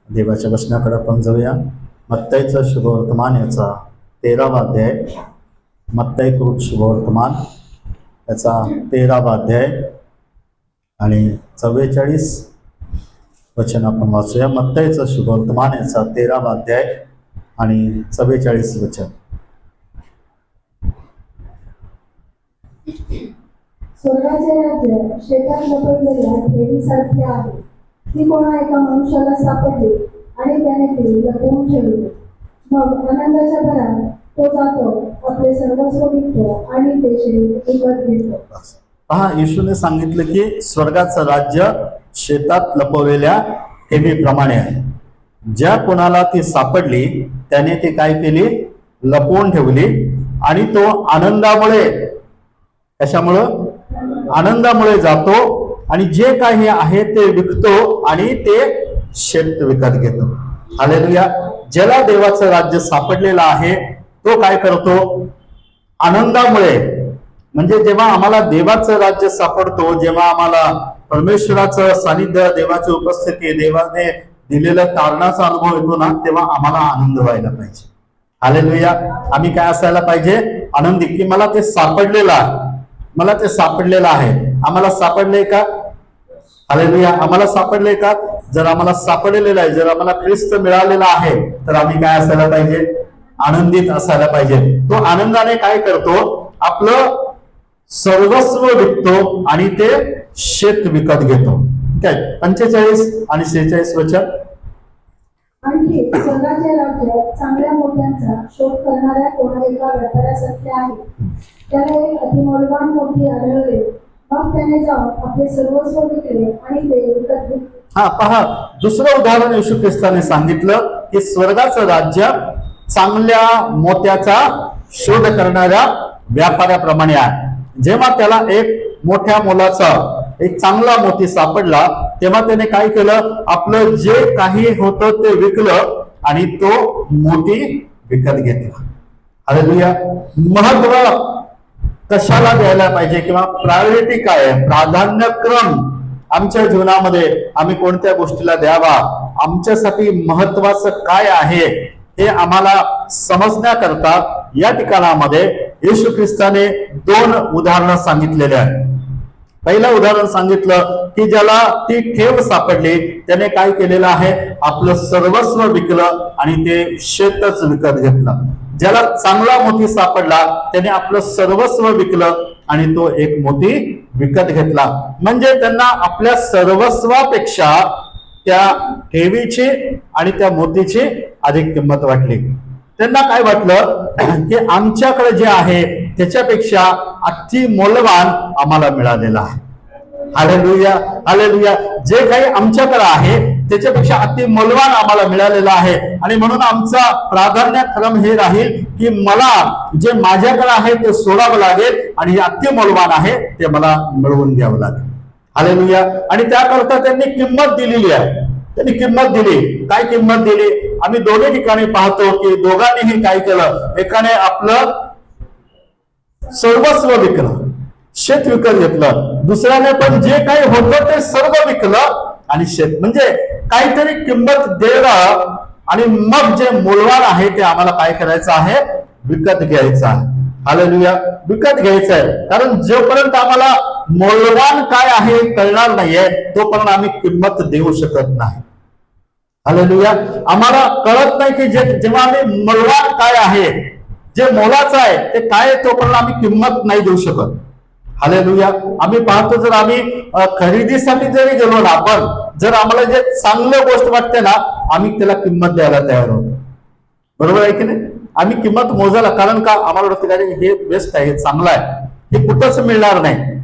देवाच्या वचनाकडे आपण जाऊया. मत्तईचं शुभवर्तमान याचा 13वा अध्याय. मत्तईकृत शुभवर्तमान याचा 13वा अध्याय आणि 44 वचन आपण वाचूया. मत्तईचं शुभवर्तमान याचा 13वा अध्याय आणि 44 वचन. स्वर्गाचे राज्य शेतात लपवलेल्या ठेवीसारखे आहे. ती कोणा एका मनुष्याला सापडली आणि त्याने ती लपवून ठेवली. मग आनंदाच्या भरात तो जातो, आपले सर्वस्व विकतो आणि ते शरीर विकत घेतो. पहा, येशूने सांगितलं की स्वर्गाचं राज्य शेतात लपवलेल्या ठेवीप्रमाणे आहे. ज्या कोणाला ती सापडली त्याने ती काय केली? लपवून ठेवली. आणि तो आनंदामुळे, कशामुळं? आनंदामुळे जातो आणि जे काही आहे ते विकतो आणि ते शेत विकत घेतो. हालेलुया. ज्याला देवाचं राज्य सापडलेलं आहे तो काय करतो? आनंदामुळे, म्हणजे जेव्हा आम्हाला देवाचं राज्य सापडतो, जेव्हा आम्हाला परमेश्वराचं सानिध्य, देवाची उपस्थिती, देवाने दिलेल्या तारणाचा अनुभव येतो ना, तेव्हा आम्हाला आनंद व्हायला पाहिजे. हालेलुया. आम्ही काय असायला पाहिजे? आनंदी, की मला ते सापडलेलं आहे, मला ते सापडलेलं आहे. आम्हाला सापडले का? हालेलुया. आम्हाला सापडले का? जर आम्हाला सापडलेलं आहे, जर आम्हाला ख्रिस्त मिळालेला आहे, तर आम्ही काय असायला पाहिजे? आनंदित असायला पाहिजे. तो आनंदाने काय करतो? आपलं सर्वस्व विकतो आणि ते शेत विकत घेतो. काय 45 आणि 46 वचन. आणखी स्वर्गाचे राज्य चांगल्या मोत्यांचा शोध करणाऱ्या कोणा एका व्यापाऱ्यासारखे आहे. त्याला एक अतिमौल्यवान मोती आढळले. मग त्याने जाऊन आपले सर्वस्व विकले आणि ते विकत घेतले. पहा, दुसरं उदाहरण येशू ख्रिस्ताने सांगितलं की स्वर्गाचं राज्य चांगल्या मोत्याचा शोध करणाऱ्या व्यापाऱ्याप्रमाणे आहे. जेव्हा त्याला एक मोठ्या मोलाचा एक चांगला मोती सापडला, तेव्हा त्याने काय केलं? आपलं जे काही होतं ते विकलं आणि तो मोती विकत घेतला. हालेलुया. महत्व कशाला द्यायला पाहिजे किंवा प्रायोरिटी काय आहे, प्राधान्यक्रम आमच्या जीवनामध्ये आम्ही कोणत्या गोष्टीला द्यावा, आमच्यासाठी महत्वाचं काय आहे हे आम्हाला समजण्याकरता या ठिकाणामध्ये येशू ख्रिस्ताने 2 उदाहरणं सांगितलेले आहेत. पहिलं उदाहरण सांगितलं की ज्याला ती ठेव सापडली त्याने काय केलेलं आहे? आपलं सर्वस्व विकलं आणि ते शेतच विकत घेतलं. ज्याला चांगला मोती सापडला त्याने आपलं सर्वस्व विकलं आणि तो एक मोती विकत घेतला. म्हणजे त्यांना आपल्या सर्वस्वापेक्षा त्या ठेवीची आणि त्या मोतीची अधिक किंमत वाटली. त्यांना काय वाटलं की आमच्याकडे जे आहे त्याच्यापेक्षा अति मौल्यवान आम्हाला मिळालेलं आहे. हालेलुया. हालेलुया. जे काही आमच्याकडे आहे त्याच्यापेक्षा अति मौल्यवान आम्हाला मिळालेलं आहे आणि म्हणून आमचा प्राधान्यक्रम हे राहील की मला जे माझ्याकडे आहे ते सोडावं लागेल आणि जे अति मौल्यवान आहे ते मला मिळवून घ्यावं लागेल. हालेलुया. आणि त्याकरता त्यांनी किंमत दिलेली आहे. त्यांनी किंमत दिली. काय किंमत दिली? आम्ही दोन्ही ठिकाणी पाहतो की दोघांनीही काय केलं? एकाने आपलं सर्वस्व विकलं, शेत विकत घेतलं. दुसऱ्याने पण जे काही होतं ते सर्व विकलं आणि शेत, म्हणजे काहीतरी किंमत देणं आणि मग जे मूलवान आहे ते आम्हाला काय करायचं आहे? विकत घ्यायचं आहे. हालेलुया. विकत घ्यायचं आहे. कारण जोपर्यंत आम्हाला मूलवान काय आहे कळणार नाहीये तोपर्यंत आम्ही किंमत देऊ शकत नाही. हालेलुया. आम्हाला कळत नाही की जेव्हा आम्ही मूलवान काय आहे, जे मोलाचं आहे ते काय, तोपर्यंत आम्ही किंमत नाही देऊ शकत. हालेलुया. आम्ही पाहतो, जर आम्ही खरेदीसाठी जरी गेलो ना, आपण जर आम्हाला जे चांगलं गोष्ट वाटते ना, आम्ही त्याला किंमत द्यायला तयार होतो. बरोबर आहे की नाही? आम्ही किंमत मोजायला, कारण का आम्हाला वाटतं अरे हे बेस्ट आहे, हे चांगलं आहे, हे कुठंच मिळणार नाही.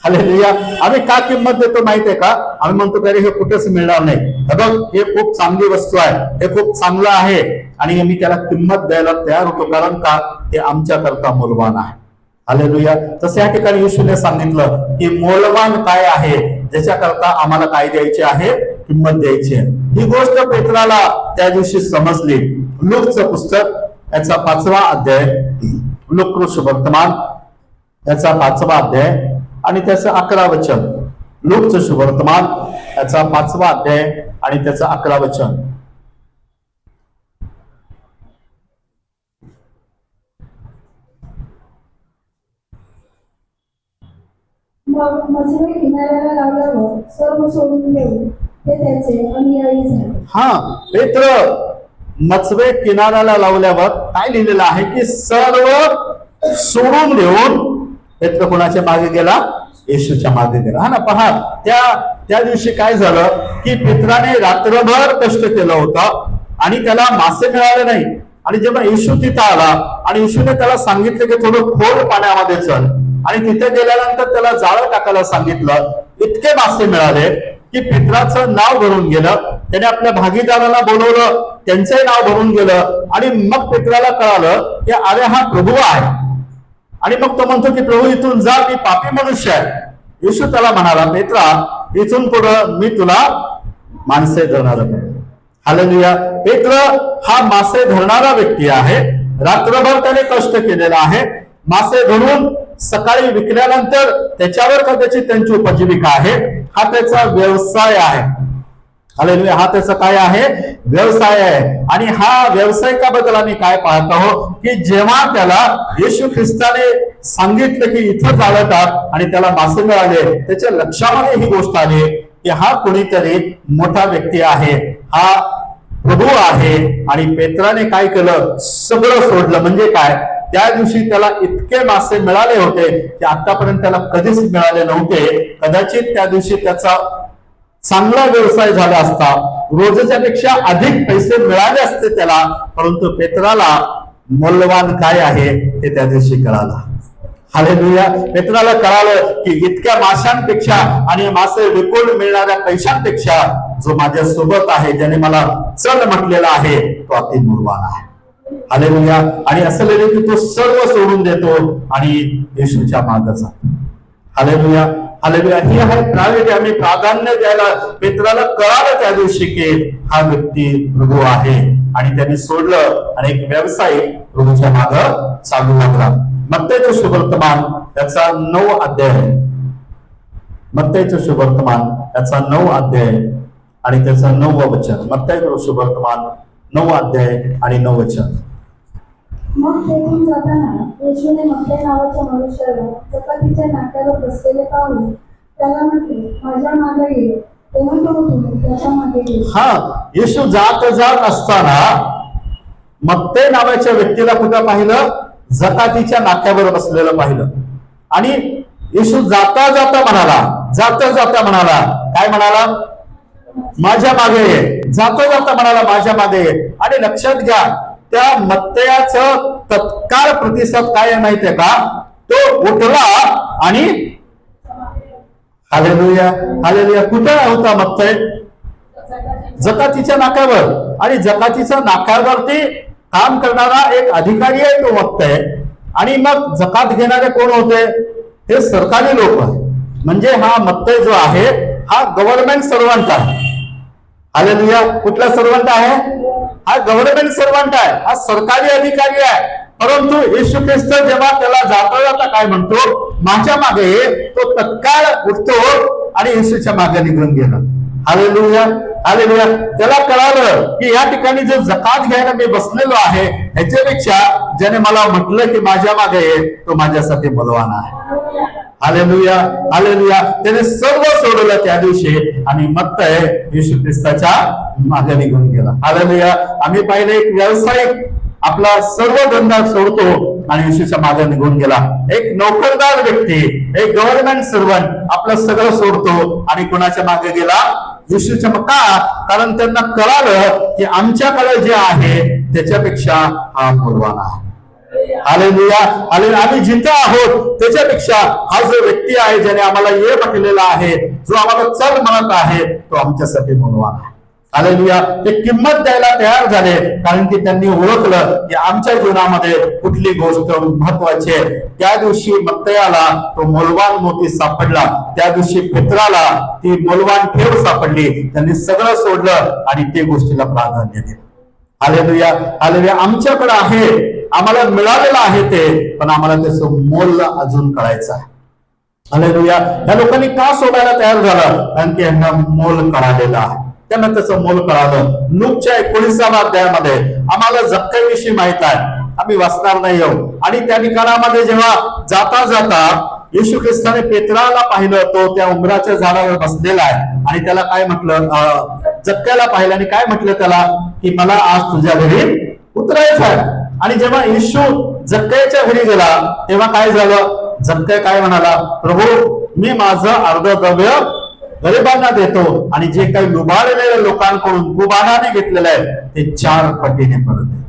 हालेलुया. आम्ही का किंमत देतो माहिती आहे का? आम्ही म्हणतो अरे हे कुठेच मिळणार नाही, बघ हे खूप चांगली वस्तू आहे, हे खूप चांगलं आहे आणि आम्ही त्याला किंमत द्यायला तयार होतो. कारण का? ते आमच्या करता मूलवान आहे. हालेलुया. तसं या ठिकाणी येशूने सांगितलं की मूलवान काय आहे, ज्याच्याकरता आम्हाला काय द्यायचे आहे? किंमत द्यायची आहे. ही गोष्ट पेत्राला त्या दिवशी समजली. लूकचं पुस्तक याचा 5वा अध्याय, लूक शुभवर्तमान याचा 5वा अध्याय आणि त्याचं 11 वचन. लूकचं शुभवर्तमान याचा 5वा अध्याय आणि त्याचं 11 वचन. मग मजवे किनाऱ्याला लावल्यावर सर्व सोडून देऊन ते त्याचे अनुयायी झाले. हा, पेत्र मचवे किनाऱ्याला लावल्यावर काय लिहिलेलं आहे की सर्व सोडून देऊन पेत्र कोणाच्या मागे गेला? येशूच्या मागे गेला. हा ना, पहा त्या दिवशी काय झालं की पेत्राने रात्रभर कष्ट केलं होतं आणि त्याला मासे मिळाले नाही. आणि जेव्हा येशू तिथं आला आणि येशूने त्याला सांगितलं की थोडं खोल पाण्यामध्ये चल, आणि तिथे गेल्यानंतर त्याला जाळं टाकायला सांगितलं, इतके मासे मिळाले की पेत्राचं नाव भरून गेलं. त्याने आपल्या भागीदाराला बोलवलं, त्यांचंही नाव भरून गेलं. आणि मग पेत्राला कळालं की अरे हा प्रभू आहे. आणि मग तो म्हणतो की प्रभू इथून जा, मी पापी मनुष्य आहे. येशू त्याला म्हणाला, पेत्रा इथून पुढं मी तुला माणसे धरणार आहे. हालेलुया. पेत्र हा मासे धरणारा व्यक्ती आहे. रात्रभर त्याने कष्ट केलेला आहे. मासे धरून सकाळी विकल्यानंतर त्याच्यावर कदाचित त्यांची उपजीविका आहे. हा त्याचा व्यवसाय आहे. हालेलुया. हा त्याचा काय आहे? व्यवसाय आहे. आणि हा व्यावसायिकाबद्दल आम्ही काय पाहत आहोत की जेव्हा त्याला येशू ख्रिस्ताने सांगितलं की इथं जाळं टाक आणि त्याला मासे मिळाले, त्याच्या लक्षामध्ये ही गोष्ट आली की हा कोणीतरी मोठा व्यक्ती आहे, हा प्रभू आहे. आणि पेत्राने काय केलं? सगळं सोडलं. म्हणजे काय? त्या दिवशी त्याला इतके मासे मिळाले होते की आतापर्यंत त्याला कधीच मिळाले नव्हते. कदाचित त्या दिवशी त्याचा चांगला व्यवसाय झाला असता, रोजच्या पेक्षा अधिक पैसे मिळाले असते त्याला. परंतु पेत्राला मौल्यवान काय आहे ते त्या दिवशी कळालं. हालेलुया. पेत्राला कळालं की इतक्या माशांपेक्षा आणि मासे विकून मिळणाऱ्या पैशांपेक्षा जो माझ्या सोबत आहे, ज्याने मला चल म्हटलेला आहे, तो अति मूल्यवान आहे. हालेलुया. आणि असं लिहिलं की तो सर्व सोडून देतो आणि येशूच्या मागे जातो. हालेलुया. हालेलुया. ही आहे प्रायोरिटी. आम्ही प्राधान्य द्यायला पेत्राला कळालं त्या दिवशी की हा व्यक्ती प्रभू आहे. आणि त्यांनी सोडलं आणि एक व्यावसायिक प्रभूच्या मागे चालू लागला. मत्तेचं शुभवर्तमान त्याचा 9 अध्याय. मत्तेचं शुभवर्तमान त्याचा 9 अध्याय आणि त्याचं 9वं वचन. मत्तेचं शुभवर्तमान 9 अध्याय आणि 9 वचन. मग तेथून जाताना येशूने मत्ते नावाच्या मनुष्याला जकातीच्या नाक्यावर बसलेले पाहून त्याला म्हटले, माझ्या मागे ये. तेव्हा तो उठून त्याच्या मागे गेला. हा, येशू जात असताना मत्ते नावाच्या व्यक्तीला कुठं पाहिलं? जकातीच्या नाक्यावर बसलेलं पाहिलं. आणि येशू जाता जाता म्हणाला, काय म्हणाला? माझ्या मागे ये. जाता म्हणाला माझ्या मागे ये. आणि लक्षात घ्या, त्या मत्तयाचं तत्काळ प्रतिसाद काय आहे माहितीये का? तो उठला आणि हालेलुया. हालेलुया. कुठे होता मत्तय? जकातीच्या नाक्यावर. आणि जकातीच्या नाक्यावरती काम करणारा एक अधिकारी आहे तो मत्तय. आणि मग जकात घेणारे कोण होते? हे सरकारी लोक आहे. म्हणजे हा मत्तय जो आहे हा गव्हर्नमेंट सर्वंट आहे. हालेलुया. कुठला सर्वंट आहे? हा गव्हर्नमेंट सर्वंट आहे, हा सरकारी अधिकारी आहे. परंतु येशू ख्रिस्त जेव्हा त्याला जाता काय म्हणतो? माझ्या मागे ये. तो तत्काळ उठतो आणि येशूच्या मागे निघून गेला. हालेलुया. हालेलुया. त्याला कळालं की या ठिकाणी जो जकात घ्यायला मी बसलेलो आहे, ह्याच्यापेक्षा ज्याने मला म्हटलं की माझ्या मागे ये, तो माझ्यासाठी बलवान आहे. हालेलुया. हालेलुया. त्याने सर्व सोडलं त्या दिवशी आणि मग येशू ख्रिस्ताच्या मागे निघून गेला. हालेलुया. आम्ही पाहिलं एक व्यावसायिक आपला सर्व धंदा सोडतो आणि येशूच्या मागे निघून गेला. एक नोकरदार व्यक्ती, एक गव्हर्नमेंट सर्वंट आपलं सगळं सोडतो आणि कोणाच्या मागे गेला? येशूच्या. का? कारण त्यांना कळालं की आमच्याकडे जे आहे त्याच्यापेक्षा हा मूल्यवान आहे. हालेलुया. हालेलुया. आम्ही जिथं आहोत त्याच्यापेक्षा हा जो व्यक्ती आहे, ज्याने आम्हाला ये म्हटलेला आहे, जो आम्हाला चल म्हणत आहे, तो आमच्यासाठी मूल्यवान आहे. हालेलुया. ते किंमत द्यायला तयार झाले, कारण की त्यांनी ओळखलं की आमच्या जीवनामध्ये कुठली गोष्ट महत्वाची आहे. त्या दिवशी मत्तयाला तो मूल्यवान मोती सापडला. त्या दिवशी पेत्राला ती मूल्यवान ठेव सापडली. त्यांनी सगळं सोडलं आणि ते गोष्टीला प्राधान्य दिलं. हालेलुया. हालेलुया. आमच्याकडे आहे, आम्हाला मिळालेलं आहे ते, पण आम्हाला त्याचं मोल अजून कळायचं आहे. हालेलुया. या लोकांनी का सोडायला तयार झालं? कारण की यांना मोल कळालेलं आहे, त्यांना त्याचं मोल कळालं. लूकच्या 19व्या अध्यायामध्ये आम्हाला जक्कईविषयी माहित आहे, आम्ही वाचणार नाही आहोत. आणि त्या ठिकाणामध्ये जेव्हा जाता जाता येशू ख्रिस्ताने पेत्राला पाहिलं, तो त्या उंबराच्या झाडावर बसलेला आहे आणि त्याला काय म्हटलं, जक्क्याला पाहिलं आणि काय म्हटलं त्याला, की मला आज तुझ्या घरी उतरायचं आहे. आणि जेव्हा येशू जक्कईच्या घरी गेला तेव्हा काय झालं? जक्कई काय म्हणाला, प्रभू मी माझं अर्ध द्रव्य गरिबांना देतो आणि जे काही लुबाडलेल्या लोकांकडून कुबानाने घेतलेलं आहे ते 4 पटीने परत देतो.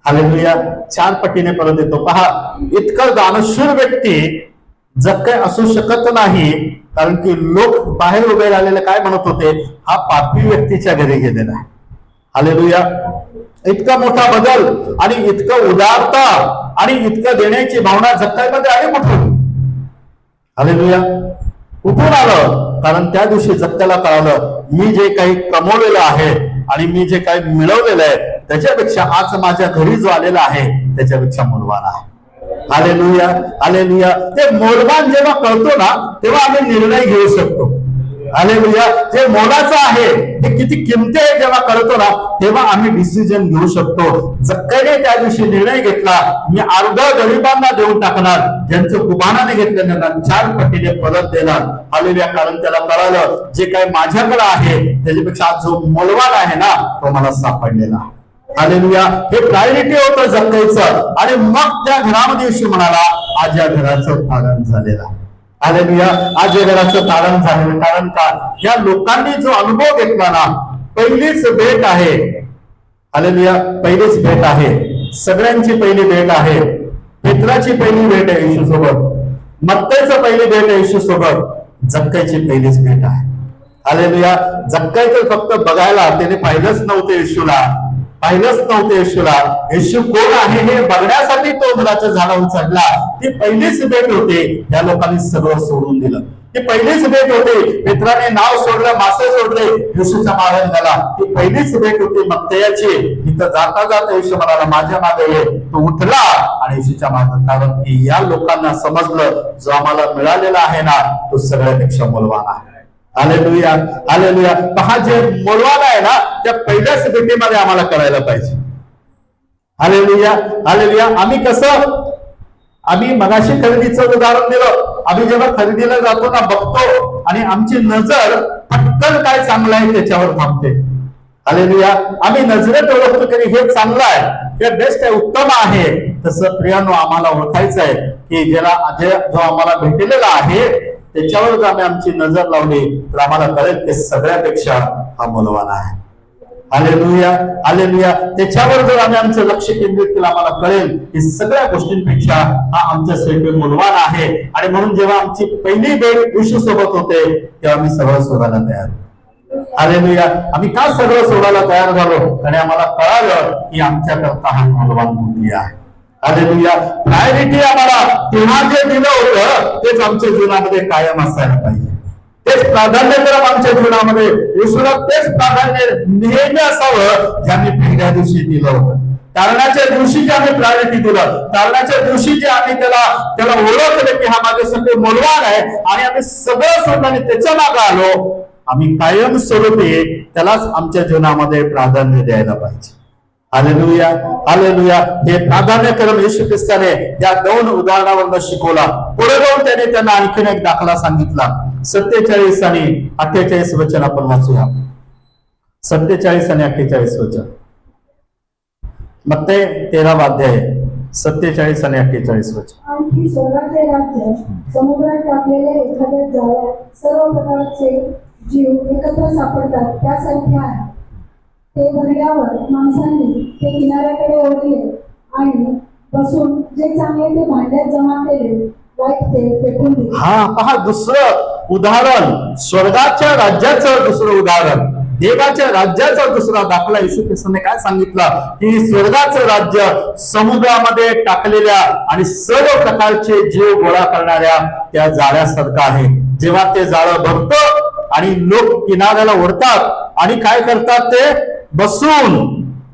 हालेलुया. 4 पटीने परत देतो. पहा, इतकं दानशूर व्यक्ती जक्कई असू शकत नाही, कारण की लोक बाहेर उभे राहिलेले काय म्हणत होते, हा पापी व्यक्तीच्या घरी गेलेला आहे. हालेलुया. इतका मोठा बदल आणि इतकं उदारता आणि इतकं देण्याची भावना जक्कईमध्ये आली कुठून? हालेलुया. कुठून आलं? कारण त्या दिवशी जक्कईला कळालं, मी जे काही कमवलेलं आहे आणि मी जे काही मिळवलेलं आहे त्याच्यापेक्षा आज माझ्या घरी जो आलेला आहे त्याच्यापेक्षा मूल्यवान आहे. हालेलुया. हालेलुया. ते मूल्यवान जेव्हा कळतो ना तेव्हा आम्ही निर्णय घेऊ शकतो. हालेलुया. जे मोलाचं आहे, ते किती किमती आहे जेव्हा कळतो ना तेव्हा आम्ही डिसिजन घेऊ शकतो. जक्कईने त्या दिवशी निर्णय घेतला, मी अर्ध गरिबांना देऊन टाकणार, ज्यांचं कुबानाने घेतलं त्यांना 4 पटीने परत देणार. हालेलुया. कारण त्याला कळालं, जे काही माझ्याकडे आहे त्याच्यापेक्षा जो मोलवान आहे ना तो मला सापडलेला. हालेलुया. हे प्रायोरिटी होतं जक्कईचं. आणि मग त्या घरामध्ये येशू म्हणाला, आज या घराचं तारण झालेलं आहे. हालेलुया. आज या घराचं तारण झालेलं. कारण का? या लोकांनी जो अनुभव घेतला ना, पहिलीच भेट आहे. हालेलुया. पहिलीच भेट आहे. सगळ्यांची पहिली भेट आहे. पेत्राची पहिली भेट आहे येशू सोबत, मत्तेचं पहिली भेट आहे येशू सोबत, जक्कईची पहिलीच भेट आहे. हालेलुया. जक्कई तर फक्त बघायला, त्याने पाहिलंच नव्हतं येशूला, येशू कोण आहे हे बघण्यासाठी तो उंबराच्या झाडावर चढला. ती पहिलीच भेट होती. या लोकांनी सगळं सोडून दिलं. ती पहिलीच भेट होती. पेत्राने नाव सोडलं, मासे सोडले, येशूच्या मागे गेला. ती पहिलीच भेट होती मत्तयाची. इथं जाता जाता येशू म्हणाला, माझ्या मागे ये. तो उठला आणि येशूच्या मागे. कारण की या लोकांना समजलं, जो आम्हाला मिळालेला आहे ना तो सगळ्यापेक्षा मूल्यवान आहे. हालेलुया. हालेलुया. पहा, जे मूल्यवान आहे ना त्या पहिल्याच भेटीमध्ये आम्हाला करायला पाहिजे. हालेलुया. हालेलुया. आम्ही मगाशी खरेदीचं उदाहरण दिलं. आम्ही जेव्हा खरेदीला जातो ना बघतो आणि आमची नजर पटकन काय चांगलं आहे त्याच्यावर थांबते. हालेलुया. आम्ही नजरेत ओळखतो की हे चांगलं आहे, हे बेस्ट आहे, उत्तम आहे. तसं प्रियानो आम्हाला ओळखायचं आहे की जो आम्हाला भेटलेला आहे त्याच्यावर जर आम्ही आमची नजर लावली तर आम्हाला कळेल की सगळ्यापेक्षा हा मूल्यवान आहे. हालेलुया. हालेलुया. त्याच्यावर जर आम्ही आमचं लक्ष केंद्रित केलं आम्हाला कळेल की सगळ्या गोष्टींपेक्षा हा आमच्यासाठी मूल्यवान आहे. आणि म्हणून जेव्हा आमची पहिली भेट येशू सोबत होते तेव्हा आम्ही सगळं सोडायला तयार. हालेलुया. आम्ही का सगळं सोडायला तयार झालो? कारण आम्हाला कळालं की आमच्याकरता हा मूल्यवान बुद्धी आहे. हालेलुया. प्रायोरिटी आम्हाला तेव्हा जे दिलं होतं तेच आमच्या जीवनामध्ये कायम असायला पाहिजे. तेच प्राधान्यक्रम आमच्या जीवनामध्ये येशूला तेच प्राधान्य नेहमी असावं जे आम्ही पहिल्या दिवशी दिलं होतं. तारणाच्या दिवशी जे आम्ही प्रायोरिटी दिलं, तारणाच्या दिवशी जे आम्ही त्याला ओळखलं की हा माझ्यासाठी मूल्यवान आहे आणि आम्ही सगळं सोडलं आणि त्याच्या मागे आलो, आम्ही कायम स्वरूपी त्यालाच आमच्या जीवनामध्ये प्राधान्य द्यायला पाहिजे. हालेलुया. हालेलुया. हे प्राधान्यक्रम येशू ख्रिस्ताने या 2 उदाहरणावरून शिकवला. पुढे जाऊन त्याने त्यांना आणखीन एक दाखला सांगितला. 47 आणि 48 वचन आपण वाचूया. 47 आणि 48 वचन. मत्ते 13 अध्याय 47 आणि 48 वचन. आणखी स्वर्गाचे राज्य समुद्रात टाकलेले एखाद्या जाळ्यात सर्व प्रकारचे जीव एकत्र सापडतात त्यासारखे आहे. ते भरल्यावर माणसांनी ते किनाऱ्याकडे ओढले आणि बसून जे चांगले ते भांड्यात जमा केले, वाईट ते फेकून दिले. हा, पहा, दुसरं उदाहरण, स्वर्गाच्या राज्याचं दुसरं उदाहरण, देवाच्या राज्याचा दुसरा दाखला येशू ख्रिस्ताने काय सांगितला की स्वर्गाचं राज्य समुद्रामध्ये टाकलेल्या आणि सर्व प्रकारचे जीव गोळा करणाऱ्या त्या जाळ्यासारखं आहे. जेव्हा ते जाळं भरतं आणि लोक किनाऱ्याला ओढतात आणि काय करतात, ते बसून,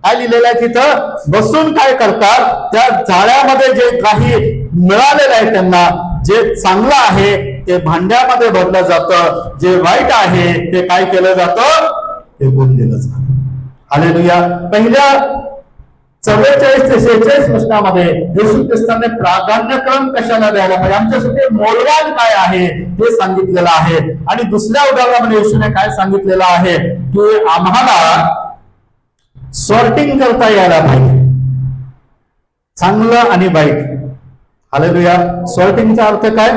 काय लिहिलेलं आहे तिथं, बसून काय करतात, त्या जाळ्यामध्ये जे काही मिळालेलं आहे त्यांना, जे चांगलं आहे ते भांड्यामध्ये भरलं जातं, जे वाईट आहे ते काय केलं जातं, फेकून दिलं जातं. हालेलुया. पहिल्या 44 ते 46 वचनामध्ये येशू ख्रिस्ताने प्राधान्यक्रम कशाला द्यायला पाहिजे, आमच्यासाठी मोलवान काय आहे ते सांगितलेलं आहे. आणि दुसऱ्या उदाहरणामध्ये येशूने काय सांगितलेलं आहे की आम्हाला सॉर्टिंग करता यायला पाहिजे, चांगलं आणि वाईट. हालेलुया. सॉर्टिंगचा अर्थ काय,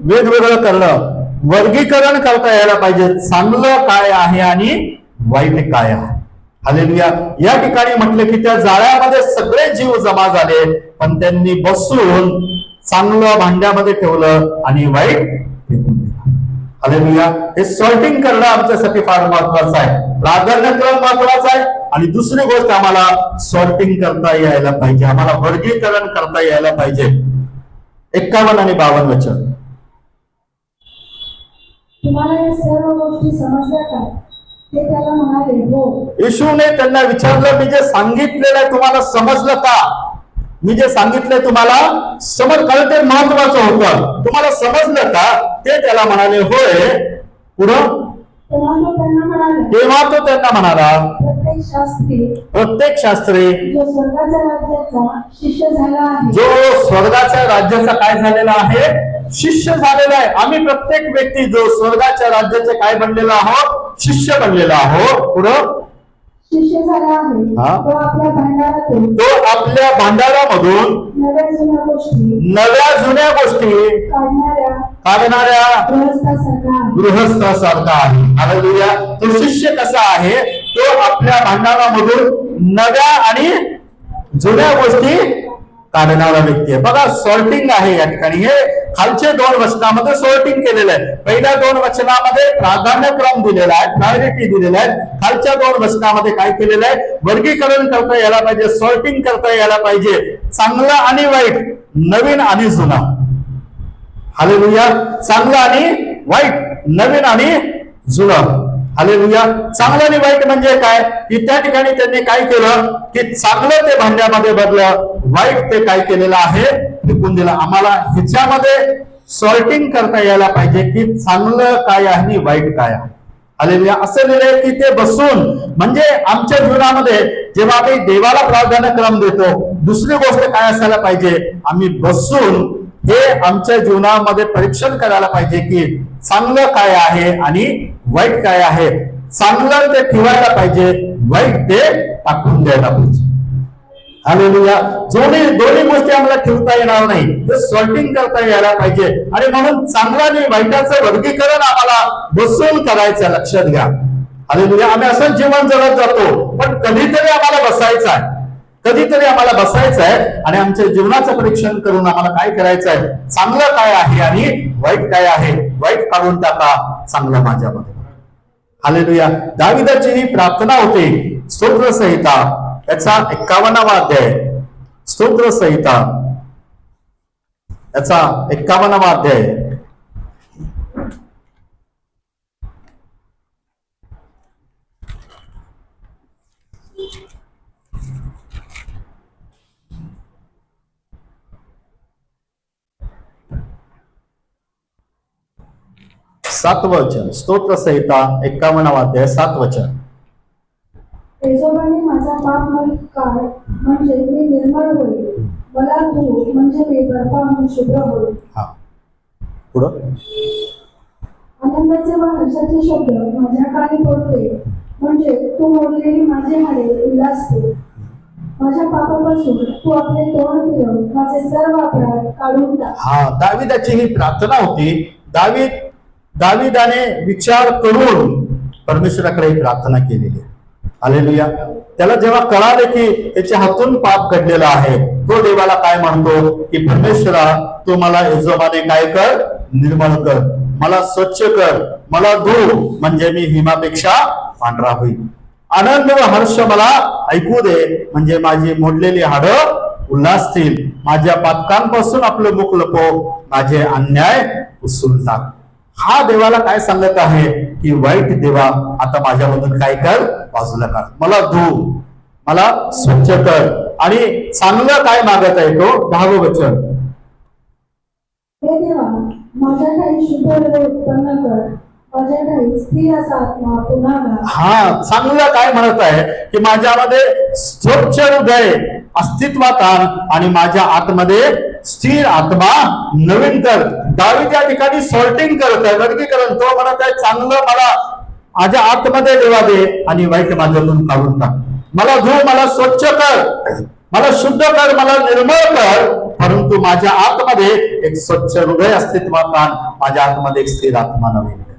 वेगवेगळं करणं, वर्गीकरण करता यायला पाहिजे, चांगलं काय आहे आणि वाईट काय आहे. हालेलुया. या ठिकाणी म्हटले की त्या जाळ्यामध्ये सगळे जीव जमा झाले, पण त्यांनी बसून चांगलं भांड्यामध्ये ठेवलं आणि वाईट फेकून दिलं. हालेलुया. हे सॉर्टिंग करणं आमच्यासाठी फार महत्वाचं आहे, प्राधान्यक्रम महत्वाचा आहे. आणि दुसरी गोष्ट, आम्हाला सॉर्टिंग करता यायला पाहिजे, आम्हाला वर्गीकरण करता यायला पाहिजे. 51 आणि 52 वचन. तुम्हाला या सर्व गोष्टी समजल्या का? ते त्याला म्हणाले, हो. येशूने त्यांना विचारलं, मी जे सांगितलेलं आहे तुम्हाला समजलं का? मी जे सांगितलंय तुम्हाला समज, कारण ते महत्वाचं होतं, तुम्हाला समजलं का? ते त्याला म्हणाले, होय. पुढं, तेव्हा तो त्यांना म्हणाला, प्रत्येक शास्त्री जो स्वर्गाच्या राज्याचा शिष्य झाला आहे, जो स्वर्गाच्या राज्याचा काय झालेला आहे, शिष्य झालेला आहे. आम्ही प्रत्येक व्यक्ती जो स्वर्गाच्या राज्याचे काय बनलेला आहोत, शिष्य बनलेला आहोत. पुढं, शिष्य झाला आहे, हा. तो आपल्या भांडारातून, तो आपल्या भांडारामधून नव्या जुन्या गोष्टी काढणाऱ्या गृहस्थासारखा गृहस्थासारखा आहे. हालेलुया. तो शिष्य कसा आहे, तो आपल्या भांडारामधून नव्या आणि जुन्या गोष्टी काढणारा व्यक्ती आहे. बघा, सॉर्टिंग आहे या ठिकाणी. हे खालचे 2 वचनामध्ये सॉर्टिंग केलेलं आहे. पहिल्या 2 वचनामध्ये प्राधान्यक्रम दिलेला आहे, प्रायोरिटी दिलेला आहे. खालच्या 2 वचनामध्ये काय केलेलं आहे, वर्गीकरण करता यायला पाहिजे, सॉर्टिंग करता यायला पाहिजे, चांगलं आणि वाईट, नवीन आणि जुना. हालेलुया. चांगलं आणि वाईट, नवीन आणि जुनं. हालेलुया. चांगलं आणि वाईट म्हणजे काय, की त्या ठिकाणी त्यांनी काय केलं की चांगलं ते भांड्यामध्ये भरलं, वाईट ते काय केलेलं आहे, फेकून दिलं. आम्हाला ह्याच्यामध्ये सॉर्टिंग करता यायला पाहिजे की चांगलं काय आहे आणि वाईट काय आहे. हालेलुया. असं लिहिलंय की ते बसून, म्हणजे आमच्या जीवनामध्ये जेव्हा आम्ही देवाला प्राधान्यक्रम देतो, दुसरी गोष्ट काय असायला पाहिजे, आम्ही बसून हे आमच्या जीवनामध्ये परीक्षण करायला पाहिजे की चांगलं काय आहे आणि वाईट काय आहे. चांगलं ते ठेवायला पाहिजे, वाईट ते टाकून द्यायला पाहिजे. हालेलुया. दोन्ही गोष्टी आम्हाला ठेवता येणार नाही, ते सॉर्टिंग करता यायला पाहिजे. आणि म्हणून चांगलं आणि वाईटाचं वर्गीकरण आम्हाला बसून करायचं, लक्षात घ्या. हालेलुया. आम्ही असं जीवन जगत जातो, पण कधीतरी आम्हाला बसायचं आहे, कधीतरी आम्हाला बसायचं आहे आणि आमच्या जीवनाचं परीक्षण करून आम्हाला काय करायचं आहे, चांगलं काय आहे आणि वाईट काय आहे, वाईट काढून टाका, चांगलं माझ्यामध्ये. हालेलुया. दाविदाची ही प्रार्थना होती. स्तोत्र संहिता याचा 51वा अध्याय, स्तोत्र संहिता याचा 51वा अध्याय. सातवं वचन, स्तोत्र संहिता 51वा अध्याय 7 वचन. तेजोबाने माझा पाप काढ, म्हणजे मी निर्मळ होईल, मला धू, म्हणजे मी बर्फाहून शुभ्र होईल. हा, पुढं. आनंदाचे व हर्षाचे शब्द माझ्या कानी पडते, म्हणजे तू मोडलेली माझी हाडे उल्हासते. माझ्या पापापासून तू आपले तोंड फिरव, माझे सर्व अपराध काढून टाक. हा, दाविदाची ही प्रार्थना होती. दाविदाने विचार करून परमेश्वराकडे ही प्रार्थना केलेली आहे. हालेलुया. त्याला जेव्हा कळाले की त्याच्या हातून पाप घडलेला आहे, तो देवाला काय म्हणतो की परमेश्वरा, तू मला यजमाने काय कर, निर्मळ कर, मला स्वच्छ कर, मला धू, म्हणजे मी हिमापेक्षा पांढरा होईल. आनंद व हर्ष मला ऐकू दे, म्हणजे माझी मोडलेली हाडं उल्हासतील. माझ्या पातकांपासून आपलं मुख लपव, माझे अन्याय पुसून टाक. हा देवाला काय सांगत आहे की वाईट देवा, आता माझ्यामधून काय कर, बाजूला काढ, मला धू, मला स्वच्छ कर. आणि चांगलं काय मागत आहे तो 10वं वचन. हे देवा, माझ्या काही शुद्ध हृदय उत्पन्न कर, माझ्या काही स्थिर असा आत्मा पुन्हा घाल. हा, चांगलं काय म्हणत आहे की माझ्यामध्ये स्वच्छ हृदय अस्तित्वात आण आणि माझ्या आतमध्ये स्थिर आत्मा नवीन कर. दावीद या ठिकाणी सॉर्टिंग करत आहे, वर्गीकरण. तो म्हणत आहे चांगलं मला माझ्या आतमध्ये देवा दे आणि वाईट माझ्यातून काढून टाक. मला धुव, मला स्वच्छ कर, मला शुद्ध कर, मला निर्मळ कर, परंतु माझ्या आतमध्ये एक स्वच्छ हृदय अस्तित्वात आण, माझ्या आतमध्ये एक स्थिर आत्मा नवीन कर.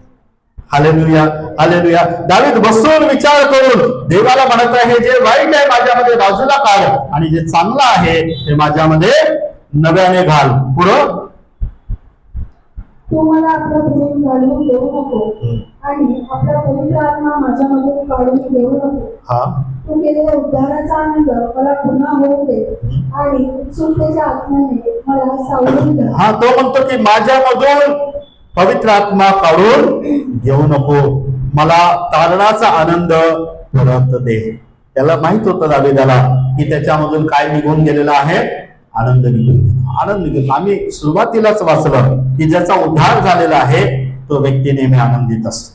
Hallelujah, hallelujah. दावीद बसून विचार करून देवाला म्हणत आहे जे वाईट आहे माझ्यामध्ये बाजूला काढ आणि जे चांगलं आहे ते माझ्यामध्ये नव्याने घाल. पुढं तू मला आपल्याकडून घालवून देऊ नको आणि आपला पवित्र आत्मा माझ्यामधून काढून घेऊ नको. हा, तू केलेल्या उद्धाराचा आनंद मला पुन्हा होऊ दे आणि उत्सुकतेच्या आत्म्याने मला सावरून दे. हा, तो म्हणतो की माझ्यामधून पवित्र आत्मा काढून घेऊ नको, मला तारणाचा आनंद परत दे. त्याला माहित होतं दावीदाला की त्याच्यामधून काय निघून गेलेला आहे, आनंद निघून गेला, आनंद निघून. आम्ही सुरुवातीलाच वाचलं की ज्याचा उद्धार झालेला आहे तो व्यक्ती नेहमी आनंदित असतो.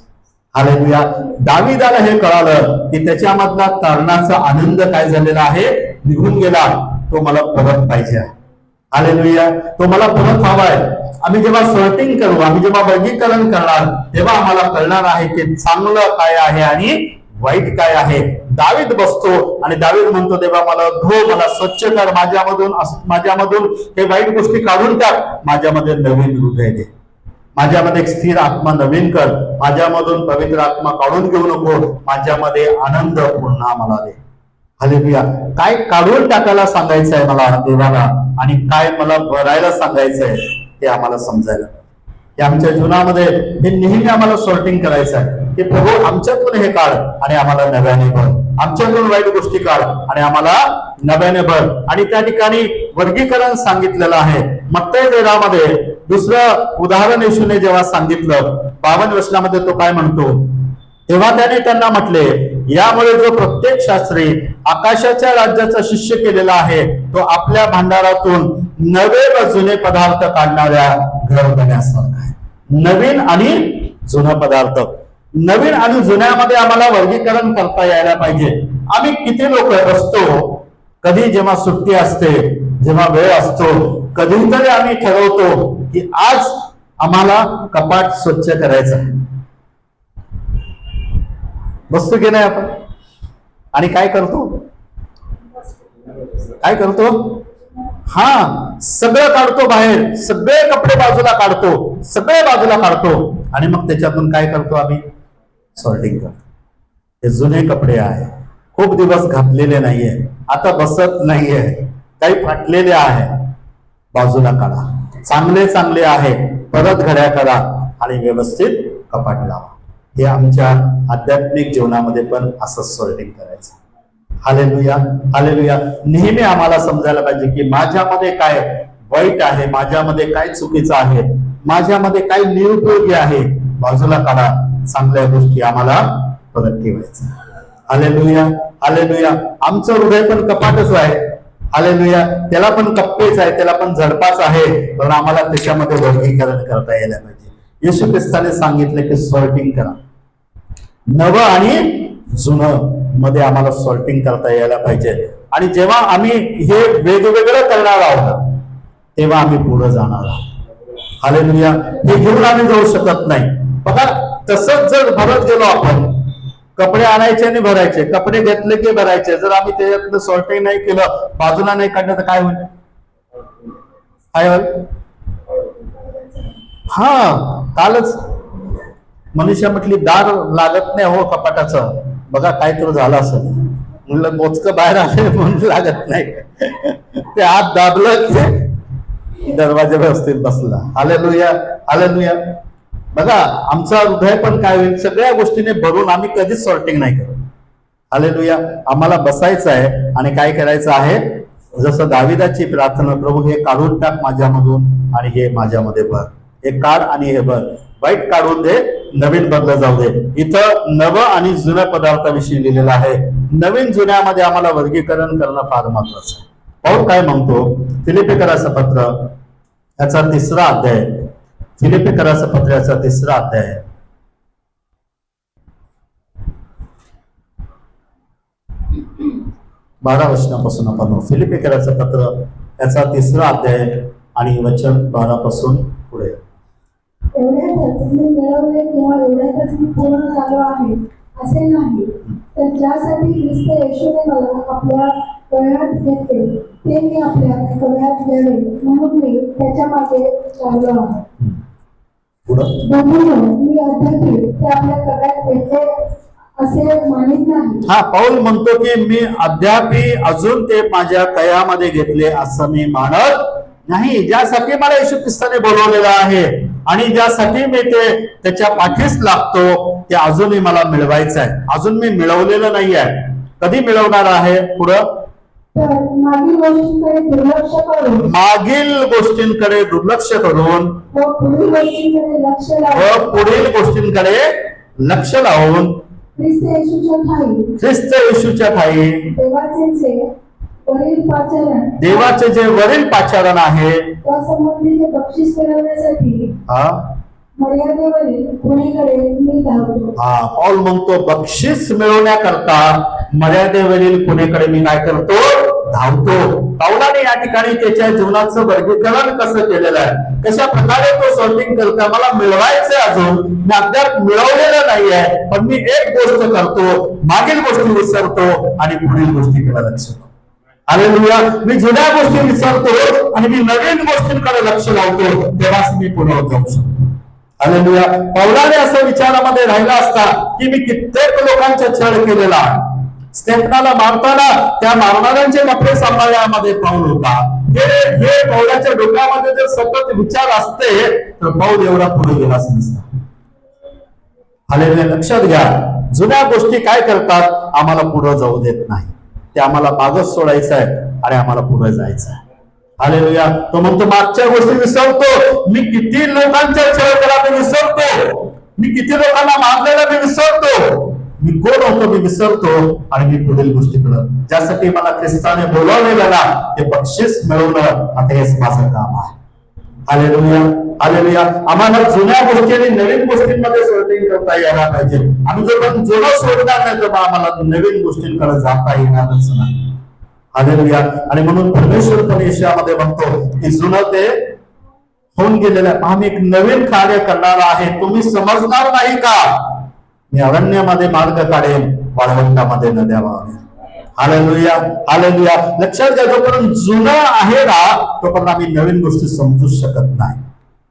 हालेलुया. दावीदाला हे कळालं की त्याच्यामधला तारणाचा आनंद काय झालेला आहे, निघून गेला, तो मला परत पाहिजे आहे. हालेलुया, तो मला परत हवाय. आम्ही जेव्हा सॉर्टिंग करू, आम्ही जेव्हा वर्गीकरण करणार, तेव्हा आम्हाला कळणार आहे की चांगलं काय आहे आणि वाईट काय आहे. दावीद बसतो आणि दावीद म्हणतो देवा मला धो, मला स्वच्छ कर, माझ्यामधून हे वाईट गोष्टी काढून टाक, माझ्यामध्ये नवीन हृदय दे, माझ्यामध्ये एक स्थिर आत्मा नवीन कर, माझ्यामधून पवित्र आत्मा काढून घेऊ नको, माझ्यामध्ये आनंद पुन्हा मला दे. हालेलुया. काय काढून टाकायला सांगायचं आहे मला देवाला आणि काय मला भरायला सांगायचंय ते आम्हाला समजायला. हे आमच्या जीवनामध्ये हे नेहमी आम्हाला सॉर्टिंग करायचं आहे की प्रभू आमच्यातून हे काढ आणि आम्हाला नव्याने भर, आमच्यातून वाईट गोष्टी काढ आणि आम्हाला नव्याने भर. आणि त्या ठिकाणी वर्गीकरण सांगितलेलं आहे. मत्तई 13मध्ये दुसरं उदाहरण येशूने जेव्हा सांगितलं 52 वचनामध्ये तो काय म्हणतो, तेव्हा त्याने त्यांना म्हटले यामुळे जो प्रत्येक शास्त्री आकाशाच्या राज्याचा शिष्य केलेला आहे तो आपल्या भांडारातून नवे व जुने पदार्थ काढणाऱ्या घरधण्यासारखा आहे. नवीन आणि जुना पदार्थ, नवीन आणि जुन्यामध्ये आम्हाला वर्गीकरण करता यायला पाहिजे. आम्ही किती लोक असतो, कधी जेव्हा सुट्टी असते, जेव्हा वेळ असतो, कधीतरी आम्ही ठरवतो की आज आम्हाला कपाट स्वच्छ करायचं आहे. बसतो की नाही आपण आणि काय करतो, काय करतो, हा सगळं काढतो बाहेर, सगळे कपडे बाजूला काढतो, सगळे बाजूला काढतो आणि मग त्याच्यातून काय करतो, आम्ही सॉर्टिंग करतो. हे जुने कपडे आहे, खूप दिवस घातलेले नाहीये, आता बसत नाहीये, काही फाटलेले आहे, बाजूला काढा. चांगले चांगले आहे परत घड्या करा आणि व्यवस्थित कपाट लावा. हे आमच्या आध्यात्मिक जीवनामध्ये पण असं सॉर्टिंग करायचं. Hallelujah, hallelujah. नेहमी आम्हाला समजायला पाहिजे की माझ्यामध्ये काय वाईट आहे, माझ्यामध्ये काय चुकीचं आहे, माझ्यामध्ये काय निरुपयोगी आहे, बाजूला काढा, चांगल्या गोष्टी आम्हाला परत ठेवायचं. Hallelujah, hallelujah. आमचं हृदय पण कपाटच आहे. हालेलुया. त्याला पण कप्पेच आहे, त्याला पण झडपाच आहे, पण आम्हाला त्याच्यामध्ये वर्गीकरण करता यायला पाहिजे. येशू ख्रिस्ताने सांगितले की सॉर्टिंग करा, नवं आणि जुनं मध्ये आम्हाला सॉर्टिंग करता यायला पाहिजे. आणि जेव्हा आम्ही हे वेगवेगळं करणार आहोत तेव्हा आम्ही पुढे जाणार आहोत. हालेलुया. हे घेऊन आम्ही जाऊ शकत नाही. बघा, तसंच जर भरत गेलो आपण, कपडे आणायचे आणि भरायचे, कपडे घेतले की भरायचे, जर आम्ही त्याच्यातलं सॉर्टिंग नाही केलं, बाजूला नाही काढलं तर काय होईल, काय होईल. हा, कालच मनुष्या म्हटली दार लागत नाही हो कपाटाचं, बघा काहीतरी झालं असं, म्हणलं मोजकं बाहेर आले म्हणून लागत नाही, ते आत दाबलं की दरवाजा व्यवस्थित बसला. Hallelujah, hallelujah. बघा, आमचं हृदय पण काय होईल, सगळ्या गोष्टीने भरून आम्ही कधीच सॉर्टिंग नाही करत. हालेलुया. आम्हाला बसायचं आहे आणि काय करायचं आहे, जसं दाविदाची प्रार्थना, प्रभू हे काढून टाक माझ्यामधून आणि हे माझ्यामध्ये भर, हे काढ आणि हे भर, वाईट काढून दे, नवीन बदल जाऊ दे. इथं नवं आणि जुन्या पदार्थाविषयी लिहिलेलं आहे. नवीन जुन्यामध्ये आम्हाला वर्गीकरण करणं फार महत्वाचं आहे. पाऊल काय म्हणतो, फिलिप्पीकराचं पत्र याचा 3रा अध्याय, फिलिपिकराचं पत्राचा 3रा अध्याय 12 वचनापासून आपण फिलिपिकराचं पत्र याचा 3रा अध्याय आणि वचन 12 पासून पुढे. एवढ्यातच मी मिळवले किंवा एवढ्यातच मी पूर्ण झालो आहे असे नाही, तर ज्यासाठी ख्रिस्त येशूने मला आपल्या कळ्यात घेतले ते मी आपल्या कळ्यात घ्यावे म्हणून मी त्याच्या मागे लागलो आहे. बंधूंनो, मी अद्याप ते आपल्या कळ्यात घेतले असे मानित नाही. हा, पाऊल म्हणतो की मी अद्याप अजून ते माझ्या कयामध्ये घेतले असं मी मानत नाही. ज्यासाठी मला येशू ख्रिस्ताने बोलवलेलं आहे आणि ज्यासाठी मी ते त्याच्या पाठीस लागतो ते अजूनही मला मिळवायचं आहे. अजून मी मिळवलेलं नाही आहे. कधी मिळवणार आहे? पुढं तर मागील गोष्टींकडे दुर्लक्ष करून व पुढील गोष्टींकडे लक्ष लावून ख्रिस्त येशूच्या ठाई देवाचे जे वरील पाचारण आहे त्यासंबंधीचे बक्षीस मिळवण्यासाठी मर्यादेवरील खुणेकडे मी धावतो. पाऊल म्हणतो बक्षीस मिळवण्याकरता मर्यादेवरील खुणेकडे मी काय करतो? धावतो. पाऊलाने या ठिकाणी त्याच्या जीवनाचं वर्गीकरण कसं केलेलं आहे, कशा प्रकारे तो सॉर्टिंग करतो. मला मिळवायचंय, अजून मी अद्याप मिळवलेलं नाहीये, पण मी एक गोष्ट करतो, मागील गोष्टी विसरतो आणि पुढील गोष्टीकडे लक्ष देतो. हालेलुया. मी जुन्या गोष्टी विसरतो आणि मी नवीन गोष्टींकडे लक्ष लावतो, तेव्हाच मी पुढे जाऊ शकतो. हालेलुया. पौलाने असं विचारामध्ये राहिला असता की मी कित्येक लोकांचा छळ केलेला, स्टेफनाला मारताना त्या मारणाऱ्यांचे कपडे सांभाळण्यामध्ये पाऊल होता. हे पौलाच्या डोक्यामध्ये जर सतत विचार असते तर पाऊल एवढा पुढे गेलाच नसता. हालेलुया. लक्षात घ्या, जुन्या गोष्टी काय करतात? आम्हाला पुढे जाऊ देत नाही. ते आम्हाला मागच सोडायचं आहे आणि आम्हाला पुढे जायचं आहे. हालेलुया. तो म्हणतो मागच्या गोष्टी विसरतो. मी किती लोकांचा छळ केला ते विसरतो. मी किती लोकांना मारलेला मी विसरतो. मी कोण होतो मी विसरतो आणि मी पुढील गोष्टीकडे, ज्यासाठी मला ख्रिस्ताने बोलावलेलं ना ते बक्षीस मिळवणं, आता हेच माझं काम आहे. हालेलुया. हालेलुया. आम्हाला जुन्या गोष्टी आणि नवीन गोष्टींमध्ये सॉर्टिंग करता यायला पाहिजे. आम्ही जर पण जुनं सोडणार नाही तर आम्हाला नवीन गोष्टींकडे जाता येणारच नाही. हालेलुया. आणि म्हणून परमेश्वर पण यशामध्ये म्हणतो की जुनं ते होऊन गेलेलं आहे, आम्ही एक नवीन कार्य करणार आहे. तुम्ही समजणार नाही का? मी अरण्यामध्ये मार्ग काढेन, वाळवंटामध्ये नद्या वाहेन. हालेलुया. हालेलुया. लक्षात घ्या, जोपर्यंत जुनं आहे ना तोपर्यंत आम्ही नवीन गोष्टी समजू शकत नाही.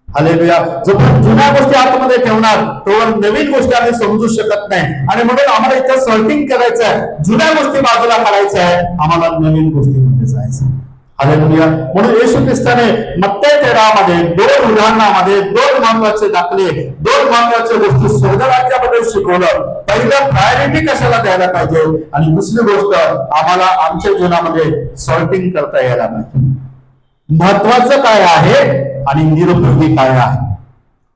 हालेलुया. जोपर्यंत जुन्या गोष्टी आतमध्ये ठेवणार तोवर नवीन गोष्टी आम्ही समजू शकत नाही. आणि म्हणून आम्हाला इथं सॉर्टिंग करायचं आहे, जुन्या गोष्टी बाजूला काढायच्या आहे, आम्हाला नवीन गोष्टीमध्ये जायचं. हालेलुया. म्हणून येशू ख्रिस्ताने मत्तई 13 मध्ये 2 उदाहरणामध्ये 2 महत्वाचे दाखले, 2 महत्वाच्या गोष्टी स्वर्ग राज्याबद्दल शिकवलं. पहिलं, प्रायोरिटी कशाला द्यायला पाहिजे, आणि दुसरी गोष्ट, आम्हाला आमच्या जीवनामध्ये सॉर्टिंग करता यायला पाहिजे. महत्वाचं काय आहे आणि निरुपयोगी काय आहे,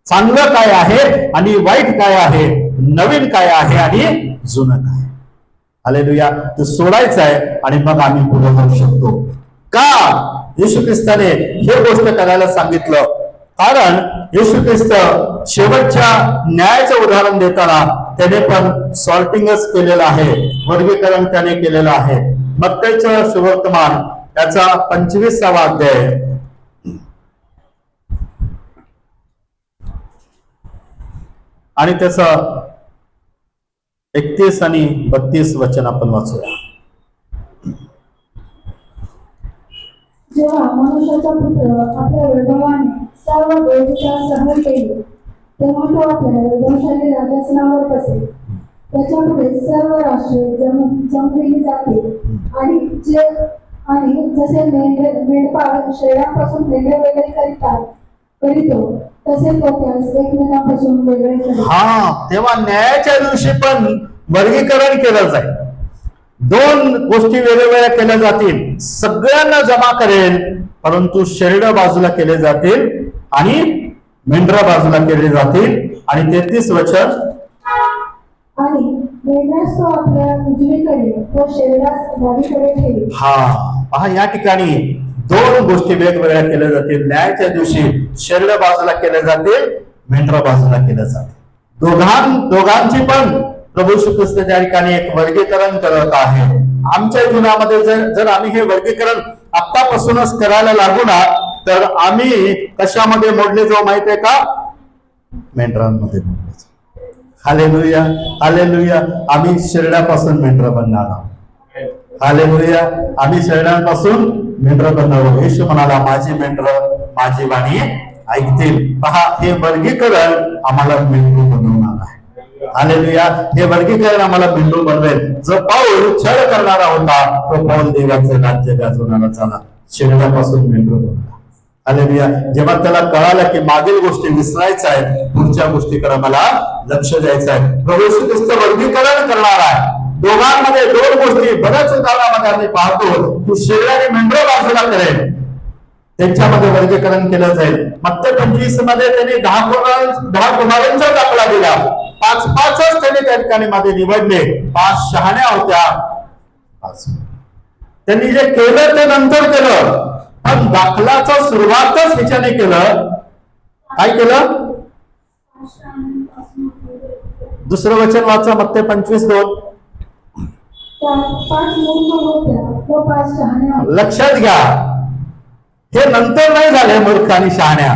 चांगलं काय आहे आणि वाईट काय आहे, नवीन काय आहे आणि जुनं काय. हालेलुया. ते सोडायचं आहे आणि मग आम्ही पुढे जाऊ शकतो. का येशू ख्रिस्ताने हे गोष्ट करायला सांगितलं? कारण येशू ख्रिस्त शेवटच्या न्यायाचं उदाहरण देताना त्याने पण सॉर्टिंगच केलेलं आहे, वर्गीकरण त्याने केलेलं आहे. मत्तईचं सुवर्तमान याचा 25वा अध्याय आणि त्याचा 31 आणि 32 वचन आपण वाचूया. जेव्हा मनुष्याचा पुत्र आपल्या वैभवाने सर्व देवता सहन केले तेव्हा तो आपल्या वैभवशाली राजासनावर बसेल. त्याच्यापुढे सर्व राष्ट्रे जमलेली जाते आणि जसे मेंढपाळ शेळ्यांपासून वेगळे वेगळे करीतो तसे तो त्यास एकमेकांपासून वेगळे करतो. तेव्हा न्यायाच्या दिवशी पण वर्गीकरण केलं जाईल. 2 गोष्टी वेगवेगळ्या केल्या जातील. सगळ्यांना जमा करेल, परंतु शेरड बाजूला केले जातील आणि मेंढरा बाजूला केले जातील. आणि 33 वचन, आणि मेंढरास तो आपल्या उजवीकडे व शेरडास डावीकडे ठेवेल. पहा या ठिकाणी दोन गोष्टी वेगवेगळ्या केल्या जातील. न्यायाच्या दिवशी शेरडं बाजूला केले जातील, मेंढरं बाजूला केलं जातील. दोघांची पण प्रभू येशू ख्रिस्त त्या ठिकाणी एक वर्गीकरण करत आहे. आमच्या जीवनामध्ये जर आम्ही हे वर्गीकरण आतापासूनच करायला लागू ना, तर आम्ही कशामध्ये मोडले जाऊ माहितीये का? मेंढरांमध्ये मोडले जाऊ. Hallelujah, hallelujah. आम्ही शेरड्यापासून मेंढर बनणार आहोत. हालेलुया. आम्ही शेरड्यांपासून मेंढर बनणार आहोत. येशू म्हणाला, माझी मेंढर माझी वाणी ऐकतील. पहा, हे वर्गीकरण आम्हाला मेंढरू बनवणार आहे. हालेलुया. हे वर्गीकरण आम्हाला मेंढरू बनवेल. जो पाऊल छळ करणारा होता, तो पाऊल देवाचे राज्य गाजवणारा झाला. शेरड्यापासून मेंढरू बनला. हालेलुया. जेव्हा त्याला कळालं की मागील गोष्टी विसरायच्या आहेत, पुढच्या गोष्टीकडे मला लक्ष द्यायचं आहे, प्रभू येशू ख्रिस्त वर्गीकरण करणार आहे. दोघांमध्ये दोन गोष्टी बऱ्याच उदाहरणामध्ये आम्ही पाहतो की शेरड्याने मेंढर बाजूला करेल, त्यांच्यामध्ये वर्गीकरण केलं जाईल. मत्ते 25 मध्ये त्यांनी 10 कुमारांचा दाखला दिला. 5-5च त्यांनी त्या ठिकाणी मध्ये निवडले. 5 शहाण्या होत्या, 5. त्यांनी जे केलं ते नंतर केलं, पण दाखलाचं सुरुवातच ह्याच्याने केलं. काय केलं? दुसरं वचन वाचा, मत्ते 25:2. त्यात 5 मूर्ख होत्या व 5 शहाण्या होत्या. लक्षात घ्या, हे नंतर नाही झाले मूर्ख आणि शहाण्या.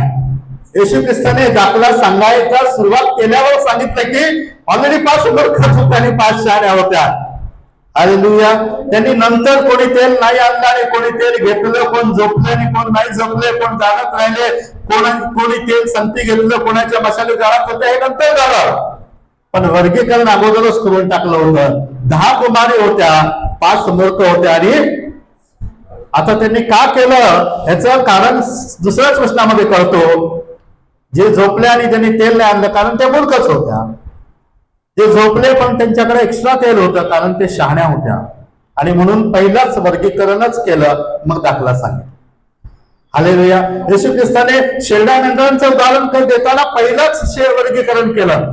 येशू ख्रिस्ताने दाखला सांगायचा सुरुवात केल्यावर सांगितलं की ऑलरेडी 5 मूर्खच होत्या आणि 5 शहाण्या होत्या. हालेलुया. त्यांनी नंतर कोणी तेल नाही आणलं आणि कोणी तेल घेतलं, कोण झोपले आणि कोण नाही झोपले, कोण जागत राहिले, कोणी तेल संगती घेतलं, कोणाच्या मशाली जाळत होत्या, हे नंतर झालं. पण वर्गीकरण अगोदरच करून टाकलं होतं. 10 कुमारी होत्या, 5 मूर्ख होत्या. आणि आता त्यांनी का केलं ह्याचं कारण दुसऱ्याच प्रश्नामध्ये कळतो. जे झोपले आणि ज्यांनी तेल नाही आणलं, कारण त्या मूर्खच होत्या. ते झोपले पण त्यांच्याकडे एक्स्ट्रा तेल होतं, कारण ते शहाण्या होत्या. आणि म्हणून पहिलाच वर्गीकरणच केलं, मग दाखला सांगितलं. हालेलुया. येशू ख्रिस्ताने शेरड्या मेंढरांचं उदाहरण देताना पहिलाच वर्गीकरण केलं.